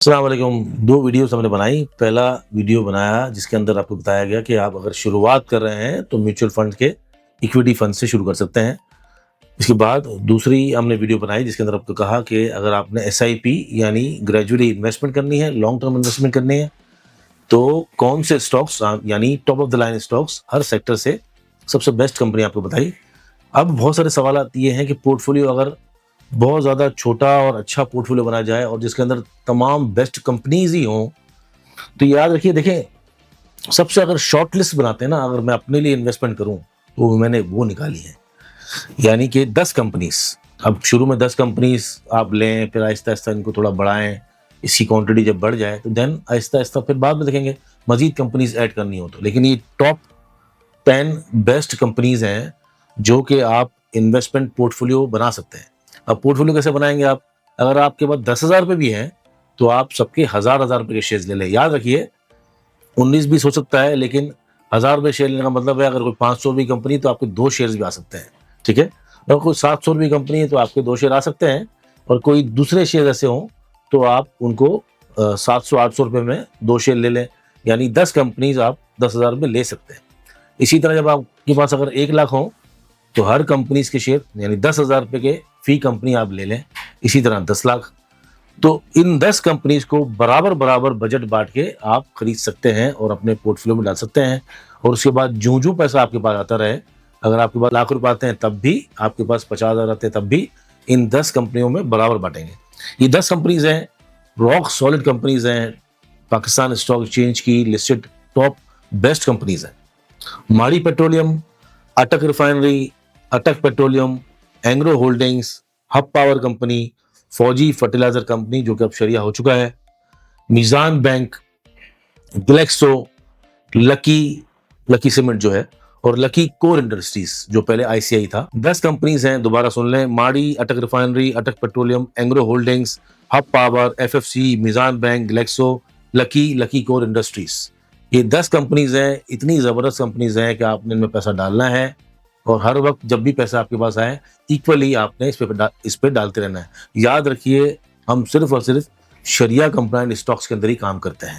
अस्सलाम वालेकुम। 2 वीडियोज़ हमने बनाई। पहला वीडियो बनाया जिसके अंदर आपको बताया गया कि आप अगर शुरुआत कर रहे हैं तो म्यूचुअल फंड के इक्विटी फंड से शुरू कर सकते हैं। इसके बाद दूसरी हमने वीडियो बनाई जिसके अंदर आपको कहा कि अगर आपने एसआईपी यानी ग्रेजुअली इन्वेस्टमेंट करनी है, लॉन्ग टर्म इन्वेस्टमेंट करनी है, तो कौन से स्टॉक्स यानी top of the line stocks her sector से सबसे बेस्ट कंपनी आपको बताई। अब बहुत सारे सवालात ये हैं कि पोर्टफोलियो अगर बहुत ज़्यादा छोटा और अच्छा पोर्टफोलियो बनाया जाए और जिसके अंदर तमाम बेस्ट कंपनीज ही हों, तो याद रखिए देखें, सबसे अगर शॉर्ट लिस्ट बनाते हैं ना, अगर मैं अपने लिए इन्वेस्टमेंट करूं तो मैंने वो निकाली है, यानी कि 10 कंपनीज। अब शुरू में 10 कंपनीज आप लें, फिर आहिस्ता आहिस्ता इनको थोड़ा बढ़ाएं, इसकी क्वांटिटी जब बढ़ जाए तो देन आहिस्ता आहिस्ता फिर बाद में देखेंगे मजीद कंपनीज ऐड करनी हो तो। लेकिन ये टॉप 10 बेस्ट कंपनीज हैं जो कि आप इन्वेस्टमेंट पोर्टफोलियो बना सकते हैं। अब पोर्टफोलियो कैसे बनाएंगे आप? अगर आपके पास 10,000 रुपये भी हैं तो आप सबके हजार हजार रुपये के शेयर्स ले लें। याद रखिए 19-20 हो सकता है, लेकिन 1000 रुपये शेयर लेने का मतलब है अगर कोई 500 रुपये कंपनी तो आपके 2 शेयर्स भी आ सकते हैं। ठीक है, अगर कोई 700 रुपये कंपनी है तो आपके 2 शेयर आ सकते हैं, और कोई दूसरे शेयर ऐसे हों तो आप उनको 700-800 रुपये में 2 शेयर ले लें, यानी 10 कंपनीज आप 10,000 रुपये ले सकते हैं। इसी तरह जब आपके पास अगर 1 लाख हो तो हर कंपनीज के शेयर यानी 10,000 रुपये के फी कंपनी आप ले लें। इसी तरह 10 लाख, तो इन 10 कंपनीज को बराबर बराबर बजट बांट के आप खरीद सकते हैं और अपने पोर्टफोलियो में डाल सकते हैं। और उसके बाद जो जो पैसा आपके पास आता रहे, अगर आपके पास लाख रुपए आते हैं तब भी, आपके पास 50,000 आते हैं तब भी, इन 10 कंपनियों में बराबर बांटेंगे। ये 10 कंपनीज हैं, रॉक सॉलिड कंपनीज हैं, पाकिस्तान स्टॉक एक्सचेंज की लिस्टेड टॉप बेस्ट कंपनीज हैं। Mari petroleum, Attock refinery, Attock petroleum, Engro holdings, Hub power company, Fauji fertilizer company जो कि अब शरिया हो चुका है, Meezan bank, Glaxo, lucky lucky cement जो है, और लकी कोर इंडस्ट्रीज जो पहले आईसीआई था। 10 कंपनीज हैं, दोबारा सुन लें, माड़ी, Attock refinery, Attock petroleum, Engro holdings, Hub power, FFC, Meezan bank, Glaxo, lucky core industries. ये 10 कंपनीज हैं, इतनी जबरदस्त कंपनीज हैं कि आपने इनमें पैसा डालना है, और हर वक्त जब भी पैसा आपके पास आए इक्वली आपने इस पे डालते रहना है। याद रखिए हम सिर्फ और सिर्फ शरिया कंप्लायंट स्टॉक्स के अंदर ही काम करते हैं।